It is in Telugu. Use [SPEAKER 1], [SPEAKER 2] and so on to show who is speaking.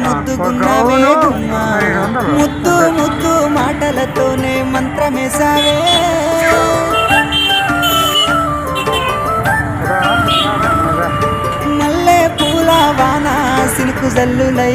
[SPEAKER 1] ముద్దుగున్నవే గుమ్మ ముద్దు ముద్దు మాటలతోనే మంత్రమేసావే మల్లె పూల వాన సినుకు జల్లులై